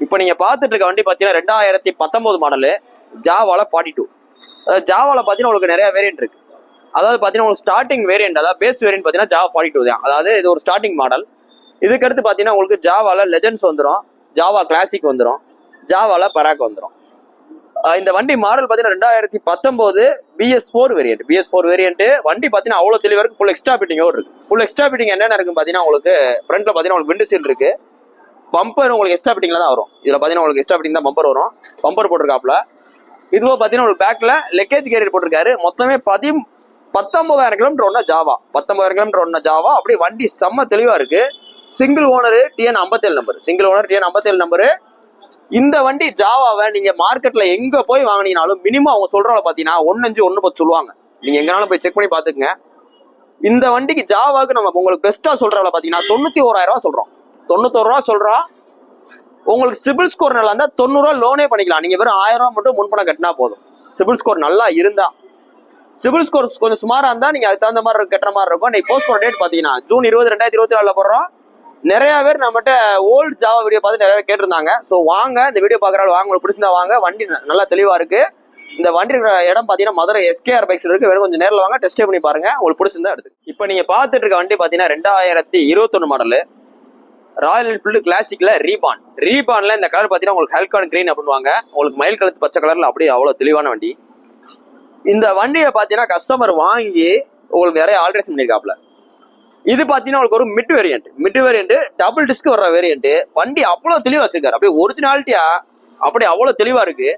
இப்போ நீங்க பார்த்துட்டு இருக்க வண்டி பார்த்தீங்கன்னா 2019 மாடலு ஜாவால 42. அதாவது ஜாவால பார்த்தீங்கன்னா உங்களுக்கு நிறைய வேரியன்ட் இருக்கு. அதாவது பார்த்தீங்கன்னா உங்களுக்கு ஸ்டார்டிங் வேரியன்ட், அதாவது பேஸ் வேரியன்ட் பார்த்தீங்கன்னா ஜாவா 42 தான். அதாவது இது ஒரு ஸ்டார்டிங் மாடல். இதுக்கடுத்து பார்த்தீங்கன்னா உங்களுக்கு ஜாவால லெஜெண்ட்ஸ் வந்துடும், ஜாவா கிளாசிக் வந்துடும், ஜாவால பராக் வந்துடும். இந்த வண்டி மாடல் பார்த்தீங்கன்னா 2019 BS4 வேரியன்ட். BS4 வேரியன்ட் வண்டி பார்த்தீங்கன்னா அவ்வளோ தெளிவாக இருக்கு. ஃபுல் எக்ஸ்ட்ரா ஃபிட்டிங்கோடு இருக்கு. ஃபுல் எக்ஸ்ட்ரா ஃபிட்டிங் என்னென்ன இருக்குன்னு பார்த்தீங்கன்னா உங்களுக்கு ஃப்ரண்ட்ல பார்த்தீங்கன்னா உங்களுக்கு விண்டு சீல் இருக்கு. பம்பர் உங்களுக்கு எக்ஸ்ட்ரா ஃபிட்டிங்ல தான் வரும். இதில் பார்த்தீங்கன்னா உங்களுக்கு எக்ஸ்ட்ரா ஃபிட்டிங் தான் பம்பர் வரும். பம்பர் போட்டிருக்காப்ல. இதுவோ பார்த்தீங்கன்னா உங்களுக்கு பேக்ல லெக்கேஜ் கேரியர் போட்டிருக்காரு. மொத்தமே 19,000 கிலோமீட்டர் ஒன்னா ஜாவா. 19,000 கிலோமீட்டர் ஒன்னா ஜாவா. அப்படி வண்டி செம்ம தெளிவா இருக்கு. Single owner TN57 number. Single owner TN57 number. இந்த வண்டி ஜாவாவை நீங்க மார்க்கெட்ல எங்க போய் வாங்கினீங்கனாலும் மினிமம் அவங்க சொல்றவங்க பாத்தீங்கன்னா 1.5 1.10 சொல்லுவாங்க. நீங்க எங்கனாலும் போய் செக் பண்ணி பாத்துக்கங்க. இந்த வண்டிக்கு ஜாவாக்கு நம்ம உங்களுக்கு பெஸ்டா சொல்றவங்க பாத்தீங்கன்னா 91,000 ரூபாய் சொல்றோம். 91 ரூபா சொல்றோம். உங்களுக்கு சிபில் ஸ்கோர் நல்லா இருந்தா 90 ரூபா லோனே பண்ணிக்கலாம். நீங்க வெறும் 1000 ரூபாய் மட்டும் முன்பணம் கட்டினா போதும். சிபில் ஸ்கோர் நல்லா இருந்தா. சிபில் ஸ்கோர் கொஞ்சம் சுமாரா இருந்தா நீங்க அதுக்கு தகுந்த மாதிரி கட்டுற மாதிரி இருக்கும். நீங்க போஸ்ட் போற டேட் பாத்தீங்கன்னா ஜூன் 20 2024 போடுறோம். நிறைய பேர் நம்மகிட்ட ஓல்டு ஜாவா வீடியோ பார்த்து நிறைய பேர் கேட்டிருந்தாங்க. ஸோ வாங்க, இந்த வீடியோ பார்க்குறாள் வாங்க, உங்களுக்கு பிடிச்சிருந்தா வாங்க. வண்டி நல்லா தெளிவா இருக்கு. இந்த வண்டி இடம் பார்த்தீங்கன்னா மதுரை SKR பைக்ஸ் இருக்கு. வேணும் கொஞ்சம் நேரில் வாங்க, டெஸ்ட் பண்ணி பாருங்க. உங்களுக்கு பிடிச்சிருந்தா எடுத்து. இப்போ நீங்க பார்த்துட்டு இருக்க வண்டி பார்த்தீங்கன்னா 2021 மாடலு ராயல் என்ஃபீல்டு கிளாசிக்ல ரீபான்ல இந்த கலர் பார்த்தீங்கன்னா உங்களுக்கு ஹெல்கான் கிரீன் அப்படின்வாங்க. உங்களுக்கு மயில் கழுத்து பச்சை கலர்ல அப்படியே அவ்வளோ தெளிவான வண்டி. இந்த வண்டியை பார்த்தீங்கன்னா கஸ்டமர் வாங்கி உங்களுக்கு நிறைய ஆல்ட்ரேஷன் பண்ணியிருக்காப்ல. இது பாத்தீங்கன்னா உங்களுக்கு ஒரு மிட் வேரியன்ட் டபுள் டிஸ்க் வர்ற வேரியன்ட். வண்டி அவ்வளவு தெளிவா வச்சிருக்காரு. அப்படியே ஒரிஜினாலிட்டியா அப்படி அவ்வளவு தெளிவா இருக்கு.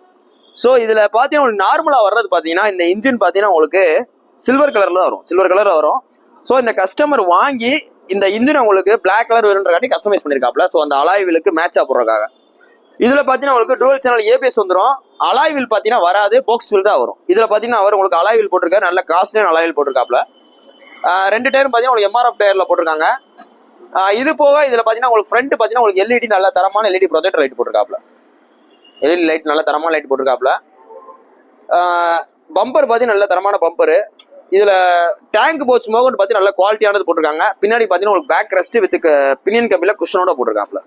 ஸோ இதுல பாத்தீங்கன்னா உங்களுக்கு நார்மலா வர்றது பாத்தீங்கன்னா இந்த இன்ஜின் பாத்தீங்கன்னா உங்களுக்கு சில்வர் கலர்ல வரும். ஸோ இந்த கஸ்டமர் வாங்கி இந்த இன்ஜின் உங்களுக்கு பிளாக் கலர் வேணுன்றக்காட்டி கஸ்டமைஸ் பண்ணிருக்காப்ல. ஸோ அந்த அலாய் வீலுக்கு மேட்சா போடுறதுக்காக. இதுல பாத்தீங்கன்னா உங்களுக்கு டுவல் சேனல் ABS வந்துடும். அலாய் வீல் பாத்தீங்கன்னா வராது, பாக்ஸ் வீல் தான் வரும். இதுல பாத்தீங்கன்னா அவர் உங்களுக்கு அலாய் வீல் போட்டிருக்காரு. நல்ல காஸ்ட்லியான அலாய் வீல் போட்டிருக்காப்ல. 2 டயரும் பார்த்தீங்கன்னா உங்களுக்கு MRF டயர்ல போட்டிருக்காங்க. இது போக இதுல பாத்தீங்கன்னா உங்களுக்கு ஃப்ரண்ட் பாத்தீங்கன்னா உங்களுக்கு LED நல்ல தரமான LED ப்ரொஜெக்டர் லைட் போட்டிருக்காப்ல. LED லைட் நல்ல தரமான லைட் போட்டிருக்காப்ல. பம்பர் பாத்தீங்கன்னா நல்ல தரமான பம்பரு. இதுல டேங்க் போச்சு மோகன் பாத்தீங்கன்னா நல்ல குவாலிட்டியானது போட்டிருக்காங்க. பின்னாடி பாத்தீங்கன்னா உங்களுக்கு பேக் ரெஸ்ட் வித் பினியன் கம்பில குஷனோட போட்டிருக்காப்ல.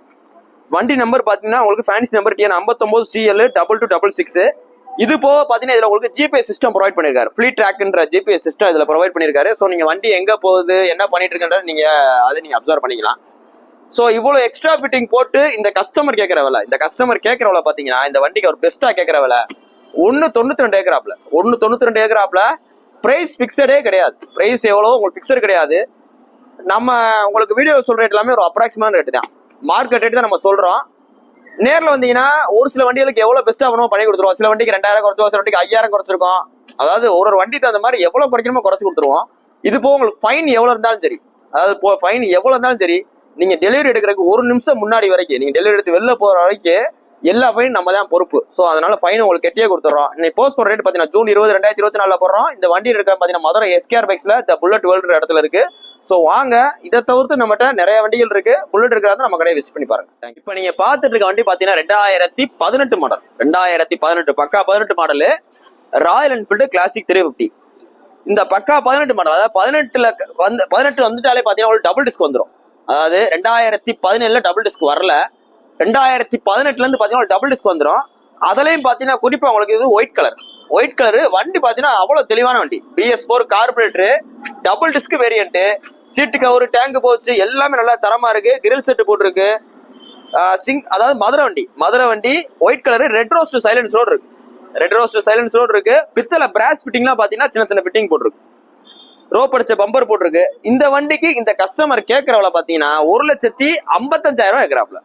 வண்டி நம்பர் பாத்தீங்கன்னா உங்களுக்கு ஃபேன்சி நம்பர் TN59 CL 2266. இது போக பாத்தீங்கன்னா இதுல உங்களுக்கு GPS சிஸ்டம் ப்ரொவைட் பண்ணிருக்காரு. ஃபிளீட் ட்ராக்ன்ற GPS சிஸ்டம் இதுல ப்ரொவைட் பண்ணிருக்காரு. ஸோ நீங்க வண்டி எங்க போகுது என்ன பண்ணிட்டு இருக்குன்றது நீங்க அப்சர்வ் பண்ணிக்கலாம். ஸோ இவ்வளவு எக்ஸ்ட்ரா ஃபிட்டிங் போட்டு இந்த கஸ்டமர் கேட்கிற விலை பாத்தீங்கன்னா இந்த வண்டிக்கு ஒரு பெஸ்டா கேட்கிற விலை 1.92 ஏக்கராப்ல. பிரைஸ் பிக்சடே கிடையாது. பிரைஸ் எவ்வளவு உங்களுக்கு பிக்சட் கிடையாது. நம்ம உங்களுக்கு வீடியோ சொல்ற ரேட் எல்லாமே ஒரு அப்ராக்சிமேட் ரேட் தான். மார்க்கெட் ரேட் தான் நம்ம சொல்றோம். நேரில் வந்தீங்கன்னா ஒரு சில வண்டிகளுக்கு எவ்வளவு பெஸ்டா பண்ணுவோம் பண்ணி கொடுத்துருவோம். சில வண்டிக்கு 2000 குறைச்சிருவோம், சில வண்டிக்கு 5000 குறைச்சிருக்கோம். அதாவது ஒரு வண்டி தகுந்த மாதிரி எவ்வளவு குறைக்கணுமோ குறைச்சு கொடுத்துருவோம். இது போக உங்களுக்கு ஃபைன் எவ்வளவு இருந்தாலும் சரி, நீங்க டெலிவரி எடுக்கிறதுக்கு 1 நிமிஷம் முன்னாடி வரைக்கும் நீங்க டெலிவரி எடுத்து வெளில போற வரைக்கும் எல்லா ஃபைன் நம்ம தான் பொறுப்பு. ஸோ அதனால ஃபைன் உங்களுக்கு கெட்டியே கொடுத்துறோம். இன்னைக்கு போஸ்ட் போற ரேட் பாத்தீங்கன்னா ஜூன் 20 2024 போடுறோம். இந்த வண்டி இருக்க பாத்தீங்கன்னா மதுரை SKR பைக்ஸ்ல த புல்லட் வேர்ல்டு இடத்துல இருக்கு. ஸோ வாங்க, இதை தவிர்த்து நம்மகிட்ட நிறைய வண்டிகள் இருக்கு. புல்லட் இருக்கிறதா நம்ம கடையை விசிட் பண்ணி பாருங்க. இப்போ நீங்க பார்த்துட்டு இருக்க வண்டி பாத்தீங்கன்னா 2018 மாடல். 2018 பக்கா 18 மாடலு ராயல் என்ஃபீல்டு கிளாசிக் 350. இந்த பக்கா 18 மாடல், அதாவது 18 வந்துட்டாலே பாத்தீங்கன்னா ஒரு டபுள் டிஸ்க் வந்துடும். அதாவது 2017 டபுள் டிஸ்க் வரல, 2018 இருந்து பாத்தீங்கன்னா டபுள் டிஸ்க் வந்துடும். அதுலயும் பாத்தீங்கன்னா குறிப்பா உங்களுக்கு இது ஒயிட் கலர் வண்டி பாத்தீங்கன்னா அவ்வளவு தெளிவான வண்டி. BS4 carburettor double disk variant. சீட்டு கவர் டேங்க் போச்சு எல்லாமே நல்லா தரமா இருக்கு. கிரில் செட் போட்டிருக்கு. அதாவது மதுரை வண்டி white colour red roast silence road இருக்கு. பித்தளை பிராஸ் ஃபிட்டிங்லாம் பாத்தீங்கன்னா சின்ன ஃபிட்டிங் போட்டிருக்கு. ரோப் அடிச்ச பம்பர் போட்டிருக்கு. இந்த வண்டிக்கு இந்த கஸ்டமர் கேட்கறவள பாத்தீங்கன்னா 1,55,000 கேட்கறாப்ல.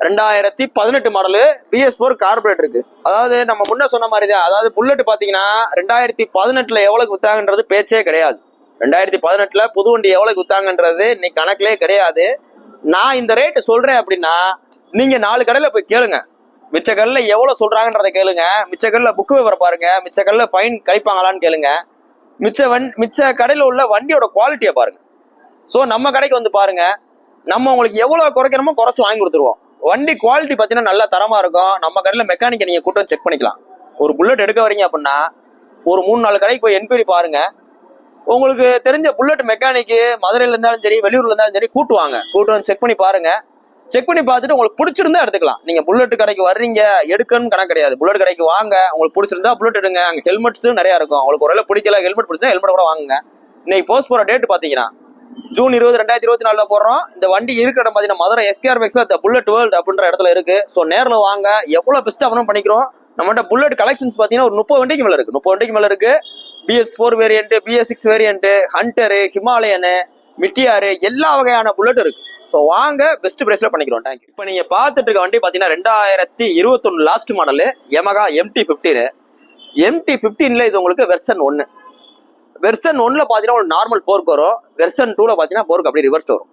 2018 மாடலு BS4 கார்பரேட்டர் இருக்கு. அதாவது நம்ம முன்ன சொன்ன மாதிரி தான். அதாவது புல்லட் பாத்தீங்கன்னா 2018 எவ்வளவு வித்தாங்கன்றது பேச்சே கிடையாது. 2018 புது வண்டி எவ்வளவு வித்தாங்கன்றது இன்னைக்கு கணக்கிலே கிடையாது. நான் இந்த ரேட்டு சொல்றேன் அப்படின்னா நீங்க 4 கடையில போய் கேளுங்க. மிச்ச கடையில எவ்வளவு சொல்றாங்கன்றத கேளுங்க. மிச்ச கடையில புக்கு விவரம் பாருங்க. மிச்ச கடையில ஃபைன் கழிப்பாங்களான்னு கேளுங்க. மிச்ச கடையில உள்ள வண்டியோட குவாலிட்டியை பாருங்க. ஸோ நம்ம கடைக்கு வந்து பாருங்க. நம்ம உங்களுக்கு எவ்வளவு குறைக்கிறோமோ குறைச்சு வாங்கி கொடுத்துருவோம். வண்டி குவாலிட்டி பார்த்தீங்கன்னா நல்லா தரமா இருக்கும். நம்ம கடையில் மெக்கானிக்கை நீங்க கூட்டம் செக் பண்ணிக்கலாம். ஒரு புல்லட் எடுக்க வரீங்க அப்படின்னா ஒரு 3-4 கடைக்கு போய் என்கொயரி பாருங்க. உங்களுக்கு தெரிஞ்ச புல்லட் மெக்கானிக்கு மதுரையில இருந்தாலும் சரி வெளியூர்ல இருந்தாலும் சரி கூட்டு வந்து செக் பண்ணி பாருங்க. செக் பண்ணி பார்த்துட்டு உங்களுக்கு பிடிச்சிருந்தா எடுத்துக்கலாம். நீங்க புல்லட் கடைக்கு வர்றீங்க எடுக்கணும்னு கணக்கு கிடையாது. புல்லட் கடைக்கு வாங்க, உங்களுக்கு பிடிச்சிருந்தா புல்லட் எடுங்க. அங்க ஹெல்மெட்ஸும் நிறைய இருக்கும். உங்களுக்கு ஒருவேளை பிடிக்கல ஹெல்மெட் பிடிச்சா ஹெல்மெட் கூட வாங்குங்க. இன்னைக்கு போஸ்ட் போற டேட் பாத்தீங்கன்னா ஜூன் 20, 2024 போடுறோம். இந்த வண்டி இருக்கிற இடம் பாத்தீங்கன்னா மதுரை SKR பைக்ஸ்ல புல்லட் வேர்ல்ட் அப்படின்ற இடத்துல இருக்கு. ஸோ நேரில் வாங்க, எவ்வளவு பெஸ்டா பண்ணிக்கிறோம். நம்மகிட்ட புல்லட் கலெக்ஷன்ஸ் பாத்தீங்கன்னா ஒரு 30 வண்டிக்கு மேல இருக்கு. 30 வண்டிக்கு மேல இருக்கு. BS4 variant, BS6 variant, Hunter, Himalayan, meteor, எல்லா வகையான புல்லட் இருக்கு. ஸோ வாங்க, பெஸ்ட் பிரைஸ்ல பண்ணிக்கிறோம். தேங்க்யூ. இப்போ நீங்க பார்த்துட்டு இருக்க வண்டி பாத்தீங்கன்னா 2021 லாஸ்ட் மாடல் Yamaha MT-15. MT-15ல இது உங்களுக்கு வெர்சன் 1. வெர்சன் 1ல பாத்தீங்கன்னா உங்களுக்கு நார்மல் போர்க் வரும். வெர்சன் 2ல பாத்தீங்கன்னா போர்க் அப்படியே ரிவர்ஸ் வரும்.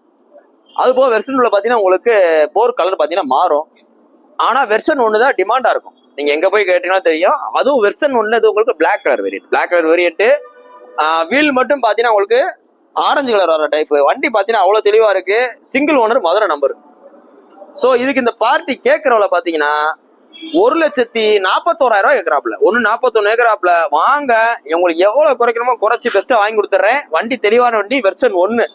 அது போக வெர்சன் 2ல பாத்தீங்கன்னா உங்களுக்கு போர்க் கலர் பாத்தீங்கன்னா மாறும். ஆனா வெர்சன் 1 தான் டிமாண்டா இருக்கும். நீங்க எங்க போய் கேட்டீங்கன்னா தெரியும். அதுவும் வெர்சன் 1ல இது உங்களுக்கு பிளாக் கலர் வேரியன்ட். வீல் மட்டும் பாத்தீங்கன்னா உங்களுக்கு ஆரஞ்சு கலர் வர டைப். வண்டி பாத்தீங்கன்னா அவ்வளவு தெளிவா இருக்கு. Single owner, Madurai number. So இதுக்கு இந்த பார்ட்டி கேட்கறவள பாத்தீங்கன்னா 1,41,000 கேட்கறாப்ல. 1,41 கேட்கறாப்ல. வாங்க, உங்களுக்கு எவ்வளவு குறைக்கணுமோ குறைச்சு பெஸ்ட்டா வாங்கி கொடுத்துறேன். வண்டி தெளிவான வண்டி, வெர்சன் 1.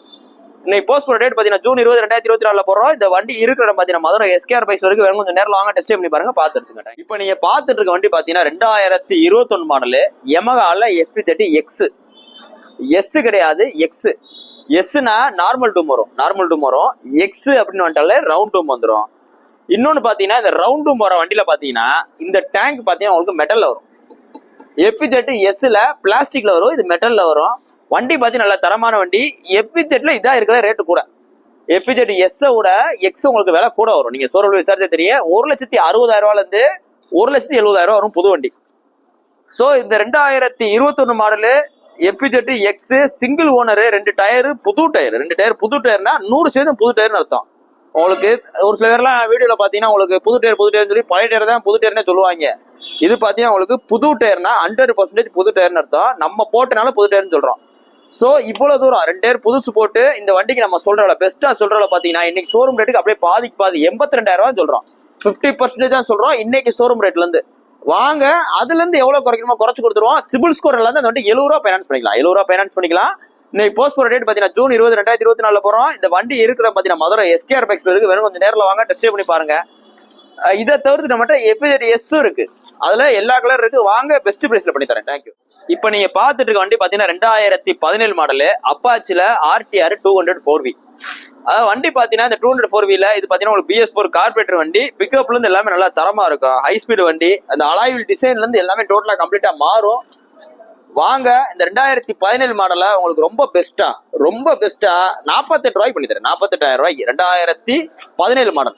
இன்னைக்கு போஸ்ட் போற டேட் பாத்தீங்கன்னா ஜூன் 20, 2024 போறோம். இந்த வண்டி இருக்கிற இடம் பாத்தீங்கன்னா மதுரை SKR பைக்ஸ் வரைக்கும் வேணும். கொஞ்சம் நேரில் வாங்க, டெஸ்ட் பண்ணி பாருங்க, பார்த்து எடுத்துக்கிட்டேன். இப்போ நீங்க பார்த்துட்டு இருக்க வண்டி பாத்தீங்கன்னா 2021 மாடல் Yamahaல FE30X. எஸ் கிடையாது, எக்ஸ். எஸ்னா நார்மல் டூம் வரும். எக்ஸ் அப்படின்னு வந்துட்டாலே ரவுண்ட் டூம் வந்துடும். இன்னொன்னு பாத்தீங்கன்னா இந்த ரவுண்ட் டூம் வர வண்டியில பாத்தீங்கன்னா இந்த டேங்க் பாத்தீங்கன்னா உங்களுக்கு மெட்டல்ல வரும். FE30Sல பிளாஸ்டிக்ல வரும், இது மெட்டல்ல வரும். வண்டி பாத்தீங்கன்னா நல்ல தரமான வண்டி. FE30ல இதான் இருக்கிற ரேட்டு கூட. FE30S விட எக்ஸ் உங்களுக்கு விலை கூட வரும். நீங்க ஷோரூம்ல விசாரிச்சா தெரியும். 1,60,000 இருந்து 1,70,000 வரும் புது வண்டி. சோ இந்த 2021 model FE30X single owner, 2 tyre புது டயர்னா 100% புது டயர்னு அர்த்தம். உங்களுக்கு ஒரு சில பேர்லாம் வீடியோல பாத்தீங்கன்னா உங்களுக்கு புது டயர் சொல்லி பழைய டயர் தான் புது டயர்னே சொல்லுவாங்க. இது பாத்தீங்கன்னா உங்களுக்கு புது டயர்னா 100% புது டயர்னு அர்த்தம். நம்ம போட்டனால புது டயர்னு சொல்றோம். சோ இவ்வளவு தூரம் 2 டயர் புதுசு போட்டு இந்த வண்டிக்கு நம்ம சொல்றோம் பெஸ்டா சொல்றோம் பாத்தீங்கன்னா இன்னைக்கு ஷோரூம் ரேட்டுக்கு அப்படியே பாதிக்கு பாதி 82,000 சொல்றோம். 50% தான் சொல்றோம் இன்னைக்கு ஷோரூம் ரேட்ல இருந்து. வாங்க, அதுல இருந்து எவ்வளவு குறைக்கணுமோ குறைச்சு கொடுத்துருவோம். சிபில் ஸ்கோர் இருந்து அந்த வண்டி 70 ரூபா ஃபைனான்ஸ் பண்ணிக்கலாம். இன்னைக்கு போஸ்ட் போற டேட் பாத்தீங்கன்னா ஜூன் 20, 2024 போறோம். இந்த வண்டி இருக்கிற பாத்தீங்கன்னா மதுரை SKR பைக்ஸ்ல இருக்கு. வேணும் கொஞ்சம் நேரில் வாங்க, டெஸ்ட் பண்ணி பாருங்க. இதை தவிர்த்து நம்மகிட்ட FE30S இருக்கு. அதுல எல்லா கலர் இருக்கு. வாங்க, பெஸ்ட் பிரைஸ்ல பண்ணி தரேன். தேங்க்யூ. இப்போ நீங்க பாத்துட்டு இருக்க வண்டி பாத்தீங்கன்னா 2017 மாடல் அப்பாச்சில RTR 200 4V. அதாவது வண்டி பாத்தீங்கன்னா இந்த 200 4Vல இது பாத்தீங்கன்னா உங்களுக்கு BS4 கார்பரேட்டர் வண்டி. பிக்கப்ல இருந்து எல்லாமே நல்லா தரமா இருக்கும். ஹை ஸ்பீடு வண்டி. அந்த அலாய்வில் டிசைன்ல இருந்து எல்லாமே டோட்டலா கம்ப்ளீட்டா மாறும். வாங்க, இந்த 2017 மாடல உங்களுக்கு ரொம்ப பெஸ்டா 48 ரூபாய்க்கு பண்ணி தரேன். 48,000 ரூபாய்க்கு 2017 மாடல்.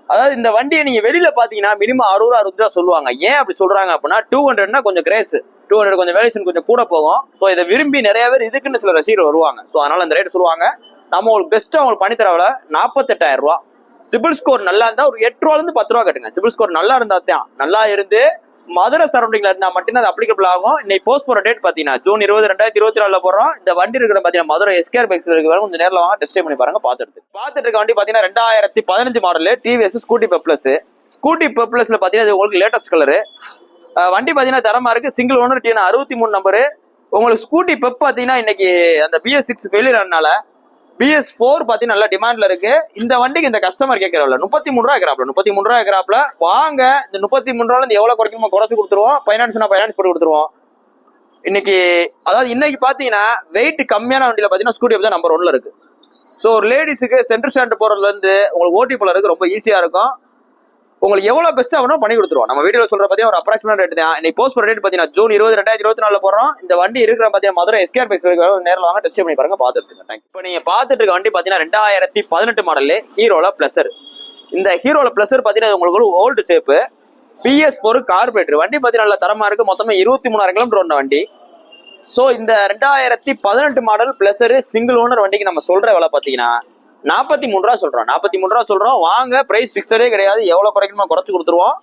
அதாவது இந்த வண்டியை நீங்க வெளியில பாத்தீங்கன்னா மினிமம் 60 ரூபா சொல்லுவாங்க. ஏன் அப்படி சொல்றாங்க அப்படின்னா 200னா கொஞ்சம் கிரேஸ், 200 கொஞ்சம் வேல்யூஷன் கொஞ்சம் கூட போகும். ஸோ இதை விரும்பி நிறைய பேர் இதுக்குன்னு சில ரசிகர்கள் வருவாங்க. ஸோ அதனால இந்த ரேட் சொல்லுவாங்க. நம்ம உங்களுக்கு பெஸ்ட்டா உங்களுக்கு பண்ணி தரவில்ல 48,000 ரூபா. சிபில் ஸ்கோர் நல்லா இருந்தா ஒரு 8 ரூபால இருந்து 10 ரூபா கட்டுங்க. சிபில் ஸ்கோர் நல்லா இருந்தா தான், நல்லா இருந்து மதுரை சரௌண்டிங்ல இருந்தா மட்டும்தான் அது அப்ளிகபிள் ஆகும். இன்னைக்கு போஸ்ட் போற டேட் பாத்தீங்கன்னா ஜூன் 20, 2024 போறோம். இந்த வண்டி இருக்கிற பாத்தீங்கன்னா மதுரை SKR பைக்ஸ் இருக்கு. கொஞ்சம் நேரில் வாங்க, டெஸ்ட் பண்ணி பாருங்க, பார்த்துட்டு இருக்க வண்டி பாத்தீங்கன்னா 2015 மாடல் TVS ஸ்கூட்டி பெப்ளஸ். ஸ்கூட்டி பெப்ளஸ்ல பாத்தீங்கன்னா இது உங்களுக்கு லேட்டஸ்ட் கலரு. வண்டி பாத்தீங்கன்னா தரமா இருக்கு. Single owner, TN 63 number. உங்களுக்கு ஸ்கூட்டி பெப் பாத்தீங்கன்னா இன்னைக்கு அந்த BS6 ஃபெயிலியர் ஆனால BS4 பாத்தீங்கன்னா நல்ல டிமாண்ட்ல இருக்கு. இந்த வண்டிக்கு இந்த கஸ்டமர் கேட்கறவல 33 ரூபா கேட்கறாப்ல. வாங்க, இந்த 33 ரூபால இருந்து எவ்வளவு குறைக்குமோ குறைச்சு கொடுத்துருவோம். ஃபைனான்ஸ்னா ஃபைனான்ஸ் போட்டு கொடுத்துருவோம். இன்னைக்கு பாத்தீங்கன்னா வெயிட் கம்மியான வண்டியில பாத்தீங்கன்னா ஸ்கூட்டி தான் நம்பர் 1ல இருக்கு. ஸோ ஒரு லேடிஸுக்கு சென்டர் ஸ்டாண்ட் போறதுல இருந்து உங்களுக்கு ஓட்டி போறதுக்கு ரொம்ப ஈஸியா இருக்கும். உங்களுக்கு எவ்வளவு பெஸ்டா வேணும் பண்ணி கொடுத்துருவோம். நம்ம வீடியோ சொல்ற பாத்தீங்கன்னா ஒரு அப்ராக்சிமேட் ரேட் தான். இன்னைக்கு போஸ்ட் பண்ண ரேட் பாத்தீங்கன்னா ஜூன் 20, 2024 போறோம். இந்த வண்டி இருக்கிற பாத்தீங்கன்னா மதுரை SKR பைக்ஸ் நேரில் வாங்க, டெஸ்ட் பண்ணி பாருங்க, பார்த்துட்டு. இப்போ நீங்க பாத்துட்டு இருக்க வண்டி பாத்தீங்கன்னா 2018 மாடல் ஹீரோல பிளஸர். இந்த ஹீரோல பிளஸர் பாத்தீங்கன்னா உங்களுக்கு ஓல்டு ஷேப்பு BS4 கார்பரேட்டர் வண்டி பாத்தீங்கன்னா நல்ல தரமா இருக்கு. மொத்தமா 23,000 கிலோமீட்டர் ஓடின வண்டி. சோ இந்த 2018 மாடல் பிளஸர் சிங்கிள் ஓனர் வண்டிக்கு நம்ம சொல்ற விலை பாத்தீங்கன்னா 43 ரூபா சொல்றோம். வாங்க, பிரைஸ் பிக்சரே கிடையாது. எவ்வளவு குறைக்கணுமோ குறைச்சு கொடுத்துருவோம்.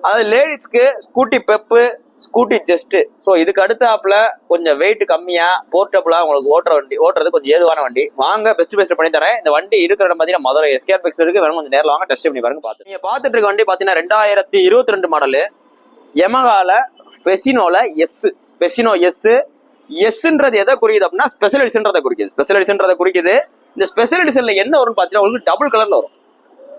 அதாவது லேடிஸ்க்கு scooty pep, scooty just. So இதுக்கு அடுத்தாப்புல கொஞ்சம் வெயிட் கம்மியா போர்ட்டபுளா உங்களுக்கு ஓட்டுறது கொஞ்சம் ஏதுவான வண்டி. வாங்க, பெஸ்ட் பண்ணி தரேன். இந்த வண்டி இருக்கிற இடம் பாத்தீங்கன்னா மதுரை SKR பைக்ஸ் இருக்கு. வேணும் கொஞ்சம் நேரில் வாங்க, டெஸ்ட் பண்ணி பாருங்க, பார்த்து. நீங்க பாத்துட்டு இருக்க வண்டி பாத்தீங்கன்னா 2022 மாடல் Yamahaல ஃபெசினோல ஃபெசினோ எஸ்ன்றது எதை குறிக்குது அப்படின்னா ஸ்பெஷல் எடிஷன்றதை குறிக்குது. இந்த ஸ்பெஷல் எடிஷன்ல என்ன வரும்னு பாத்தீங்கன்னா உங்களுக்கு டபுள் கலர்ல வரும்.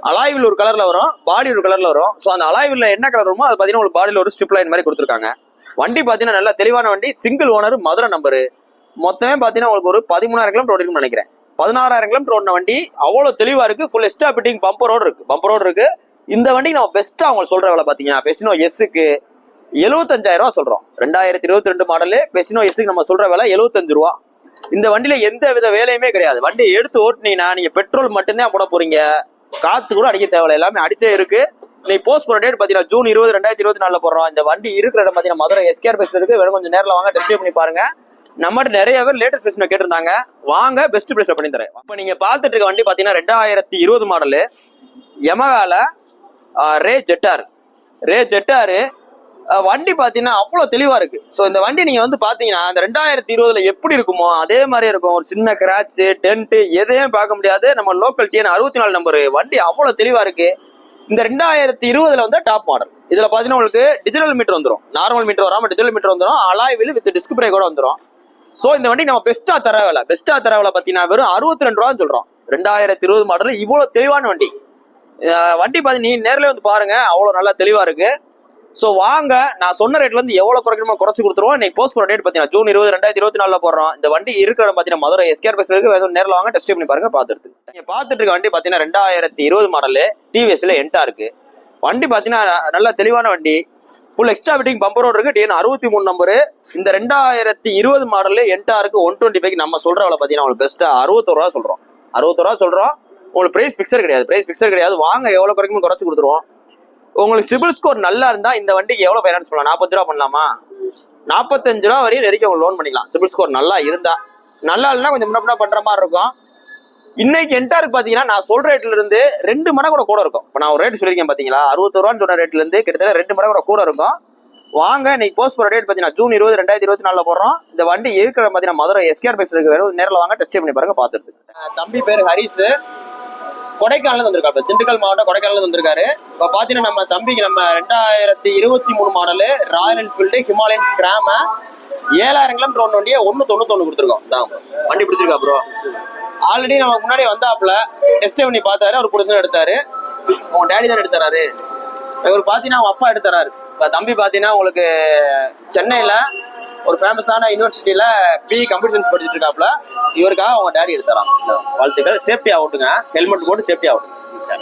அலாய்வில் ஒரு கலர்ல வரும், பாடி ஒரு கலர்ல வரும். ஸோ அந்த அலாய்வில் என்ன கலர் வருமோ அது பார்த்தீங்கன்னா உங்களுக்கு பாடியில் ஒரு ஸ்ட்ரிப் லைன் மாதிரி கொடுத்துருக்காங்க. வண்டி பார்த்தீங்கன்னா நல்ல தெளிவான வண்டி, சிங்கிள் ஓனர், மதுரை நம்பரு. மொத்தமே பார்த்தீங்கன்னா உங்களுக்கு ஒரு 13,000 கிலோமீட்டர் ஓடிருக்குன்னு நினைக்கிறேன். 16,000 கிலோமீட்டர் ஓடின வண்டி அவ்வளோ தெளிவா இருக்கு. ஃபுல் எக்ஸ்ட்ரா பிட்டிங் பம்பரோடு இருக்கு. இந்த வண்டிக்கு நம்ம பெஸ்ட்டாக அவங்க சொல்ற வேலை பார்த்தீங்கன்னா பெசினோ எஸ்ஸுக்கு 75,000 ரூபா சொல்றோம். 2022 மாடலு பெசினோ எஸ்ஸுக்கு நம்ம சொல்ற வேலை 75 ரூபா. இந்த வண்டியில எந்த வித வேலையுமே கிடையாது. வண்டியை எடுத்து ஓட்டுனீங்கன்னா நீங்க பெட்ரோல் மட்டும்தான் போட போறீங்க, காத்து கூட அடிக்க தேவையில்லை, எல்லாமே அடிச்சே இருக்கு. நீ போஸ்ட் போற டேட் பாத்தீங்கன்னா ஜூன் 20, 2024 போடுறோம். இந்த வண்டி இருக்கிற இடம் பாத்தீங்கன்னா மதுரை எஸ்கேஆர் பஸ் இருக்கு. வேணும் கொஞ்சம் நேரில் வாங்க, டெஸ்ட் பண்ணி பாருங்க. நம்மகிட்ட நிறைய பேர் லேட்டஸ்ட் பெஸ்ட் கேட்டிருந்தாங்க, வாங்க பெஸ்ட் பிரைஸ்ல பண்ணி தரேன். இப்ப நீங்க பாத்துட்டு இருக்க வண்டி பாத்தீங்கன்னா 2020 மாடலு யமகால ரே ஜெட்டாரு. வண்டி பாத்தீங்கன்னா அவ்வளவு தெளிவா இருக்கு. ஸோ இந்த வண்டி நீங்க வந்து பாத்தீங்கன்னா அந்த 2020 எப்படி இருக்குமோ அதே மாதிரி இருக்கும். ஒரு சின்ன கிராச், டென்ட் எதையும் பார்க்க முடியாது. நம்ம லோக்கல் TN 64 நம்பர் வண்டி அவ்வளவு தெளிவா இருக்கு. இந்த 2020 வந்து டாப் மாடல். இதுல பாத்தீங்கன்னா உங்களுக்கு டிஜிட்டல் மீட்டர் வந்துடும், நார்மல் மீட்டர் வராம டிஜிட்டல் மீட்டர் வந்துடும், alloy wheel with disc brake கூட வந்துடும். ஸோ இந்த வண்டி நம்ம பெஸ்டா தர வேலை பாத்தீங்கன்னா வெறும் 62 ரூபான்னு சொல்றோம். 2020 மாடல் இவ்வளவு தெளிவான வண்டி. வண்டி பாத்தீங்கன்னா நீ நேரில் வந்து பாருங்க, அவ்வளவு நல்லா தெளிவா இருக்கு. ஸோ வாங்க, நான் சொன்ன ரேட்ல இருந்து எவ்வளவு குறைக்கணுமோ குறைச்சு கொடுத்துருவோம். இன்னைக்கு போஸ்ட் பண்ண டேட் பாத்தீங்கன்னா ஜூன் 20, 2024 போடுறோம். இந்த வண்டி இருக்கிற பாத்தீங்கன்னா மதுரை எஸ்கேஆர் பஸ் இருக்கு. நேரில் வாங்க, டெஸ்ட் பண்ணி பாருங்க. பார்த்துட்டு நீங்க பார்த்துட்டு இருக்க வண்டி பாத்தீங்கன்னா 2020 மாடலு டிவிஎஸ்ல என்டா இருக்கு. வண்டி பாத்தீங்கன்னா நல்ல தெளிவான வண்டி, ஃபுல் எக்ஸ்ட்ரா பிட்டிங் பம்பரோடு இருக்கு. TN 63 number. இந்த 2020 மாடலு என்டா இருக்கு. 125 நம்ம சொல்ற வேலை பாத்தீங்கன்னா உங்களுக்கு பெஸ்ட்டா 61 ரூபா சொல்றோம். 61 ரூபா சொல்றோம். உங்களுக்கு பிரைஸ் பிக்சர் கிடையாது. வாங்க, எவ்வளவு குறைக்குமோ குறைச்சு கொடுத்துருவோம். உங்களுக்கு சிபில் ஸ்கோர் நல்லா இருந்தா இந்த வண்டிக்கு எவ்வளவு ஃபைனான்ஸ் பண்ணலாம்? 40 ரூபா பண்ணலாமா? 45 ரூபா வரையும் வரைக்கும் உங்களுக்கு லோன் பண்ணிக்கலாம். சிபில் ஸ்கோர் நல்லா இருந்தா. நல்லா இல்லைன்னா கொஞ்சம் முன்னாடி பண்ற மாதிரி இருக்கும். இன்னைக்கு என்டாருக்கு பாத்தீங்கன்னா நான் சொல்ற ரேட்ல இருந்து 2 மடங்கு கூட இருக்கும். இப்போ நான் ஒரு ரேட் சொல்லியிருக்கேன் பாத்தீங்களா, 61 ரூபான்னு சொன்ன ரேட்ல இருந்து கிட்டத்தட்ட 2 மடங்கு கூட இருக்கும். வாங்க, இன்னைக்கு போஸ்ட் போற டேட் பாத்தீங்கன்னா ஜூன் 20, 2024 போடுறோம். இந்த வண்டி இருக்கிற பாத்தீங்கன்னா மதுரை எஸ்கேஆர் பஸ் இருக்கு. வேணும் நேரில் வாங்க, டெஸ்ட் பண்ணி பாருங்க. பார்த்துட்டு தம்பி பேர் ஹரிஸ், கொடைக்கானல் வந்திருக்காரு. திண்டுக்கல் மாவட்டம் கொடைக்கானல் வந்திருக்காரு. இப்ப பாத்தீங்கன்னா நம்ம தம்பிக்கு நம்ம 2023 model Royal Enfield Himalayan scram 7,000 kilometre ஓடின வண்டியை 191 கொடுத்துருக்கோம். வண்டி பிடிச்சிருக்கா ப்ரோ? ஆல்ரெடி நமக்கு முன்னாடி வந்தாப்புல டெஸ்ட் பண்ணி பார்த்தாரு. அவர் புடிச்சு எடுத்தாரு. உங்க டேடி தான் எடுத்தாரு. இவர் பாத்தீங்கன்னா அவங்க அப்பா எடுத்தாரு. இப்ப தம்பி பாத்தீங்கன்னா உங்களுக்கு சென்னையில ஒரு ஃபேமஸான யூனிவர்சிட்டியில கம்ப்யூட்டர் சயின்ஸ் படிச்சுட்டு இருக்காப்புல. இவருக்காக அவங்க டேடி எடுத்தாராம். வாழ்த்துக்கள். சேஃப்டியா ஓட்டுங்க, ஹெல்மெட் போட்டு சேஃப்டியா ஓட்டுங்க சார்.